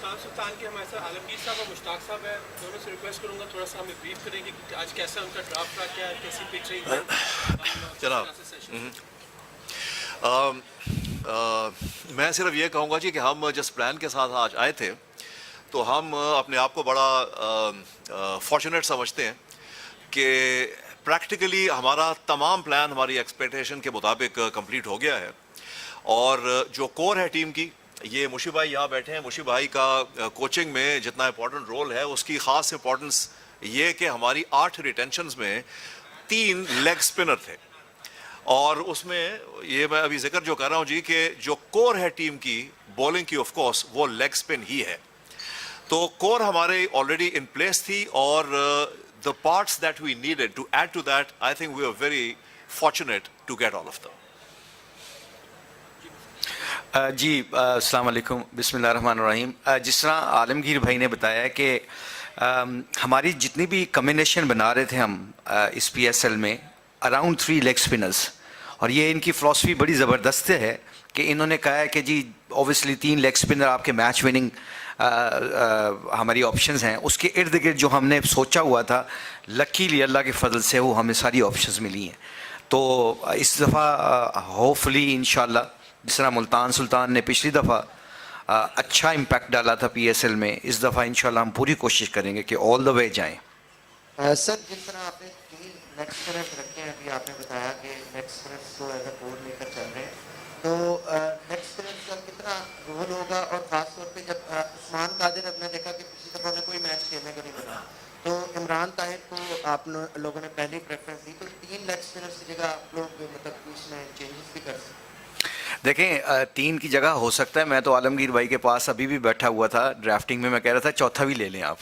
मुल्तान सुल्तान के हमारे साथ आलमगीर साहब और मुश्ताक साहब है, दोनों से रिक्वेस्ट करूंगा थोड़ा सा हमें ब्रीफ करेंगे कि आज कैसा उनका ड्राफ्ट रहा, क्या कैसी पिच रही है जनाब मैं सिर्फ ये कहूँगा जी कि हम जिस प्लान के साथ आज आए थे तो हम अपने आप को बड़ा फॉर्चुनेट समझते हैं कि प्रैक्टिकली हमारा तमाम प्लान हमारी एक्सपेक्टेशन के मुताबिक कंप्लीट हो गया है। और जो कोर है टीम की, ये मुशी भाई यहाँ बैठे हैं, मुशी भाई का कोचिंग में जितना इम्पोर्टेंट रोल है उसकी ख़ास इम्पोर्टेंस ये कि हमारी 8 रिटेंशंस में 3 लेग स्पिनर थे। और उसमें ये मैं अभी जिक्र जो कर रहा हूँ जी कि जो कोर है टीम की बॉलिंग की, ऑफ कोर्स वो लेग स्पिन ही है। तो कोर हमारे ऑलरेडी इन प्लेस थी और the parts that we needed to add to that, I think we are very fortunate to get all of them. जी अस्सलाम वालेकुम, बिस्मिल्लाहिर्रहमानिर्रहीम। जिस तरह आलमगीर भाई ने बताया कि हमारी जितनी भी कम्बिनेशन बना रहे थे हम इस PSL में अराउंड 3 लेग स्पिनर्स, और ये इनकी फ़िलासफ़ी बड़ी ज़बरदस्त है कि इन्होंने कहा है कि जी ऑब्वियसली 3 लेग स्पिनर आपके मैच विनिंग हमारी ऑप्शंस हैं। उसके इर्द गिर्द जो हमने सोचा हुआ था, लकीली अल्लाह के फजल से वो हमें सारी ऑप्शंस मिली हैं। तो इस दफ़ा होपफुली इंशाल्लाह जिस तरह मुल्तान सुल्तान ने पिछली दफ़ा अच्छा इम्पैक्ट डाला था PSL में, इस दफ़ा इंशाल्लाह हम पूरी कोशिश करेंगे कि ऑल द वे जाएँ। सर, जिस तरह आपने 3 लेग स्पिनर्स रखे हैं, अभी आपने बताया कि लेग स्पिनर्स को एज अ कोर लेकर चल रहे हैं, तो लेग स्पिनर्स का कितना रोल होगा? और ख़ास तौर पे जब उस्मान कादिर हमने देखा कि पिछली दफ़ा उन्हें कोई मैच खेलने को नहीं मिला, तो इमरान ताहिर को आप लोगों ने पहले प्रेफरेंस दी, तो 3 लेग स्पिनर्स की जगह आप लोग मतलब इसमें चेंजेस भी कर सकते हैं? देखें 3 की जगह हो सकता है। मैं तो आलमगीर भाई के पास अभी भी बैठा हुआ था ड्राफ्टिंग में, मैं कह रहा था चौथा भी ले लें आप,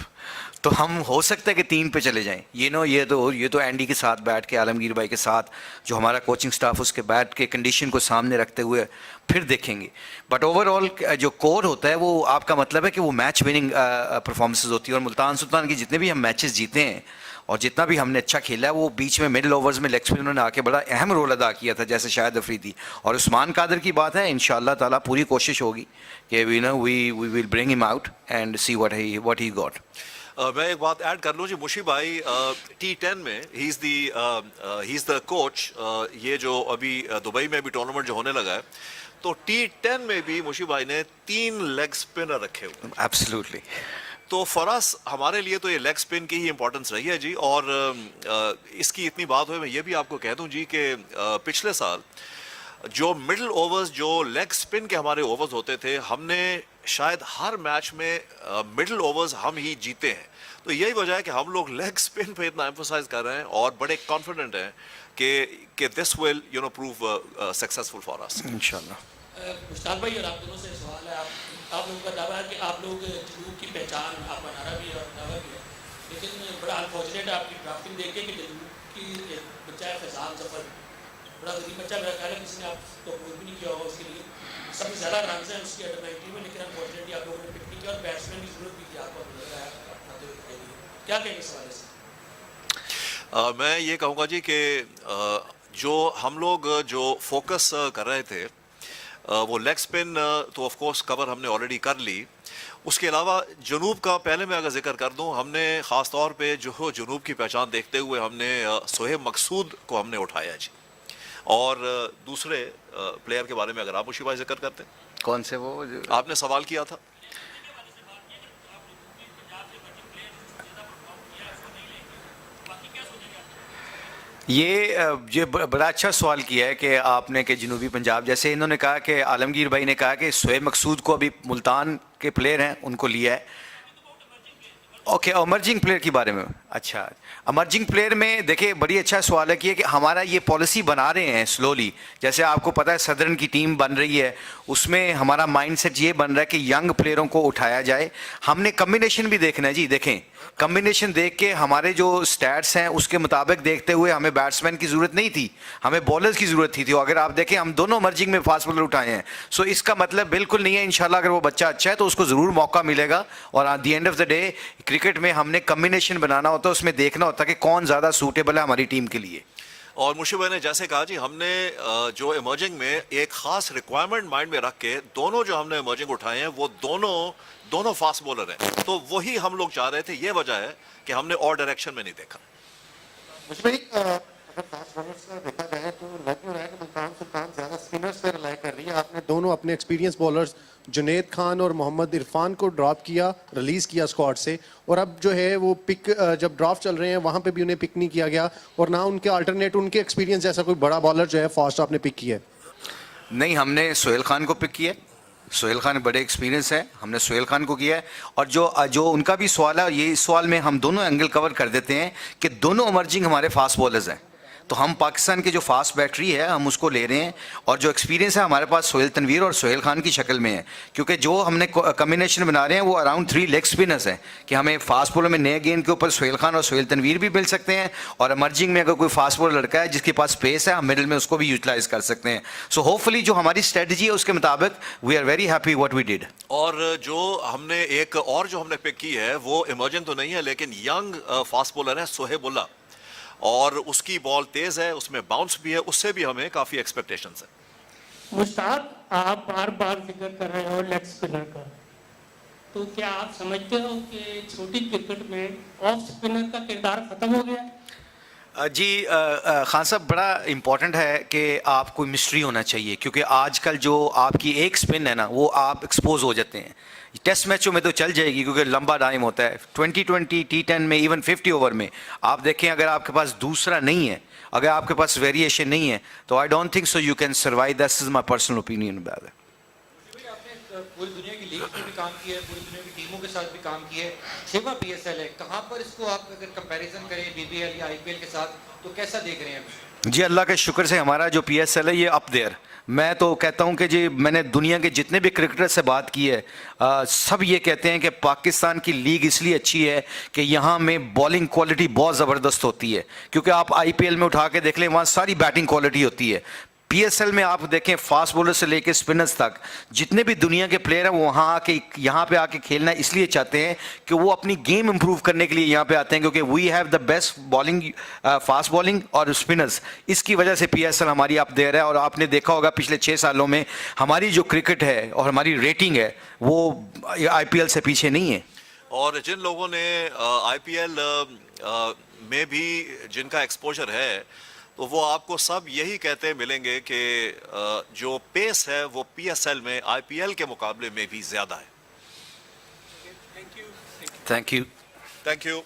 तो हम हो सकता है कि 3 पे चले जाएं। ये तो एंडी के साथ बैठ के, आलमगीर भाई के साथ जो हमारा कोचिंग स्टाफ, उसके बैठ के कंडीशन को सामने रखते हुए फिर देखेंगे। बट ओवरऑल जो कोर होता है वो आपका मतलब है कि वो मैच विनिंग परफॉर्मेंसेज होती है। और मुल्तान सुल्तान के जितने भी हम मैचेस जीते हैं और जितना भी हमने अच्छा खेला है, वो बीच में मिडिल ओवर्स में लेग स्पिनर ने आके बड़ा अहम रोल अदा किया था, जैसे शाहिद अफरीदी और उस्मान कादिर की बात है। इंशाअल्लाह ताला पूरी कोशिश होगी कि we will bring him out and see what he got. मैं एक बात ऐड कर लूँ जी, मुशी भाई T10 में ही इज़ द कोच। ये जो अभी दुबई में भी टूर्नामेंट जो होने लगा है, तो T10 में भी मुशी भाई ने 3 लेग स्पिनर रखे हुए। एब्सोल्युटली। तो फॉरस हमारे लिए तो ये लेग स्पिन की ही इंपॉर्टेंस रही है जी। और इसकी इतनी बात हुई, मैं ये भी आपको कह दूं जी कि पिछले साल जो मिडिल ओवर्स, जो लेग स्पिन के हमारे ओवर्स होते थे, हमने शायद हर मैच में मिडिल ओवर्स हम ही जीते हैं। तो यही वजह है कि हम लोग लेग स्पिन पे इतना एम्फोसाइज कर रहे हैं और बड़े कॉन्फिडेंट हैं कि this will prove successful for us इंशाल्लाह। मुश्ताक भाई, और आप दोनों से सवाल है, आप लोगों का दावा है कि आप लोग जनूब की पहचान, आपका नारा भी है और दावा भी है, लेकिन बड़ा अनफॉर्चुनेट है आपकी ड्राफ्टिंग देख के कि जनूब की बच्चा है फैजान जफर, बड़ा गरीब बच्चा, मेरा ख्याल है किसी ने आपको अप्रूव भी नहीं किया होगा उसके लिए। सबसे ज़्यादा रन हैं उसकी अंडर-19 में, लेकिन अनफॉर्चुनेटली आप लोगों ने पिक नहीं किया और बैट्समैन की जरूरत भी थी आपको, क्या कहेंगे इस हवाले से? मैं ये कहूँगा जी कि जो हम लोग जो फोकस कर रहे थे, वो लेग स्पिन तो ऑफ कोर्स कवर हमने ऑलरेडी कर ली। उसके अलावा जनूब का पहले मैं अगर जिक्र कर दूं, हमने ख़ास तौर पे जो जनूब की पहचान देखते हुए हमने सोहेब मकसूद को हमने उठाया जी। और दूसरे प्लेयर के बारे में अगर आप मुशी भाई जिक्र करते हैं। कौन से वो आपने सवाल किया था? ये बड़ा अच्छा सवाल किया है कि आपने कि जनूबी पंजाब, जैसे इन्होंने कहा कि आलमगीर भाई ने कहा कि सोहेब मकसूद को अभी मुल्तान के प्लेयर हैं उनको लिया है। ओके, अमर्जिंग प्लेयर के बारे में, अच्छा अमर्जिंग प्लेयर में देखिए बड़ी अच्छा सवाल है कि हमारा ये पॉलिसी बना रहे हैं स्लोली। जैसे आपको पता है सदर्न की टीम बन रही है, उसमें हमारा माइंडसेट ये बन रहा है कि यंग प्लेयरों को उठाया जाए। हमने कम्बिनेशन भी देखना है जी। देखें कम्बिनेशन देख के हमारे जो स्टैट्स हैं उसके मुताबिक देखते हुए हमें बैट्समैन की ज़रूरत नहीं थी, हमें बॉलर्स की ज़रूरत थी। तो अगर आप देखें हम दोनों अमर्जिंग में फास्ट बॉलर उठाए हैं, सो इसका मतलब बिल्कुल नहीं है। इंशाल्लाह अगर वो बच्चा अच्छा है तो उसको ज़रूर मौका मिलेगा। और at the end of the day cricket में हमने कम्बिनेशन बनाना होता है, उसमें देखना होता है कि कौन ज़्यादा सूटेबल है हमारी टीम के लिए। اور مشیر بھائی نے جیسے کہا جی ہم نے جو ایمرجنگ میں ایک خاص ریکوائرمنٹ مائنڈ میں رکھ کے دونوں جو ہم نے ایمرجنگ اٹھائے ہیں وہ دونوں فاسٹ بولر ہیں, تو وہی ہم لوگ چاہ رہے تھے. یہ وجہ ہے کہ ہم نے اور ڈائریکشن میں نہیں دیکھا. مجھ میں اگر فاسٹ بالرز کا دیکھا جائے تو لگ رہا ہے کہ ملتان سلطان زیادہ اسپنرز پہ ریلائی کر رہی ہے. آپ نے دونوں اپنے ایکسپیرینس بالرز جنید خان اور محمد عرفان کو ڈراپ کیا, ریلیز کیا اسکواڈ سے, اور اب جو ہے وہ پک جب ڈرافٹ چل رہے ہیں وہاں پہ بھی انہیں پک نہیں کیا گیا, اور نہ ان کے آلٹرنیٹ ان کے ایکسپیرینس جیسا کوئی بڑا بالر جو ہے فاسٹ آپ نے پک کیا ہے. نہیں, ہم نے سہیل خان کو پک کیا ہے. سہیل خان بڑے ایکسپیرینس ہے, ہم نے سہیل خان کو کیا ہے. اور جو ان کا بھی سوال ہے, یہ اس سوال میں ہم دونوں اینگل کور کر دیتے ہیں کہ دونوں ایمرجنگ ہمارے فاسٹ بولرز ہیں. تو ہم پاکستان کے جو فاسٹ بیٹری ہے ہم اس کو لے رہے ہیں, اور جو ایکسپیرینس ہے ہمارے پاس سہیل تنویر اور سہیل خان کی شکل میں ہے, کیونکہ جو ہم نے کمبینیشن بنا رہے ہیں وہ اراؤنڈ 3 لیگ اسپنرز ہیں کہ ہمیں فاسٹ بولر میں نئے گیند کے اوپر سہیل خان اور سہیل تنویر بھی مل سکتے ہیں, اور ایمرجنگ میں اگر کوئی فاسٹ بولر لڑکا ہے جس کے پاس اسپیس ہے ہم مڈل میں اس کو بھی یوٹیلائز کر سکتے ہیں. سو ہوپ فلی جو ہماری اسٹریٹجی ہے اس کے مطابق we are very happy what we did. اور جو ہم نے ایک اور جو ہم نے پک کی ہے وہ ایمرجنگ تو نہیں ہے لیکن ینگ فاسٹ بولر ہے سہیب اللہ, اور اس کی بال تیز ہے, اس میں باؤنس بھی ہے, اس سے بھی ہمیں کافی ایکسپیکٹیشنز ہیں. مشتاق, آپ بار بار ذکر کر رہے ہو لیگ اسپنر کا, تو کیا آپ سمجھتے ہو کہ چھوٹی کرکٹ میں آف اسپنر کا کردار ختم ہو گیا؟ جی خان صاحب, بڑا امپورٹنٹ ہے کہ آپ کو مسٹری ہونا چاہیے, کیونکہ آج کل جو آپ کی ایک اسپن ہے نا وہ آپ ایکسپوز ہو جاتے ہیں. ٹیسٹ میچوں میں تو چل جائے گی کیونکہ لمبا ٹائم ہوتا ہے, 2020 T10 میں ایون 50 اوور میں آپ دیکھیں اگر آپ کے پاس دوسرا نہیں ہے, اگر آپ کے پاس ویریشن نہیں ہے تو I don't think so you can survive. That is my personal opinion about it. آپ نے پوری دنیا کی لیگ میں بھی کام کیا ہے, پوری دنیا کی ٹیموں کے ساتھ بھی کام کیا ہے, 6واں PSL ہے, کہاں پر اس کو آپ اگر کمپیریزن کریں BBL یا IPL کے ساتھ تو کیسا دیکھ رہے ہیں؟ جی اللہ کے شکر سے ہمارا جو PSL ہے یہ اپ دیئر. میں تو کہتا ہوں کہ جی میں نے دنیا کے جتنے بھی کرکٹر سے بات کی ہے سب یہ کہتے ہیں کہ پاکستان کی لیگ اس لیے اچھی ہے کہ یہاں میں بالنگ کوالٹی بہت زبردست ہوتی ہے, کیونکہ آپ IPL میں اٹھا کے دیکھ لیں وہاں ساری بیٹنگ کوالٹی ہوتی ہے. PSL میں آپ دیکھیں فاسٹ بولر سے لے کے اسپنرز تک جتنے بھی دنیا کے پلیئر ہیں وہ وہاں آ کے یہاں پہ آ کے کھیلنا اس لیے چاہتے ہیں کہ وہ اپنی گیم امپروو کرنے کے لیے یہاں پہ آتے ہیں, کیونکہ we have the best bowling, fast bowling اور اسپنرز. اس کی وجہ سے PSL ہماری اپ دیئر ہے, اور آپ نے دیکھا ہوگا پچھلے 6 سالوں میں ہماری جو کرکٹ ہے اور ہماری ریٹنگ ہے وہ IPL سے پیچھے نہیں ہے. اور جن لوگوں نے IPL میں بھی جن کا ایکسپوجر ہے تو وہ آپ کو سب یہی کہتے ملیں گے کہ جو پیس ہے وہ PSL میں IPL کے مقابلے میں بھی زیادہ ہے. Thank you. Thank you.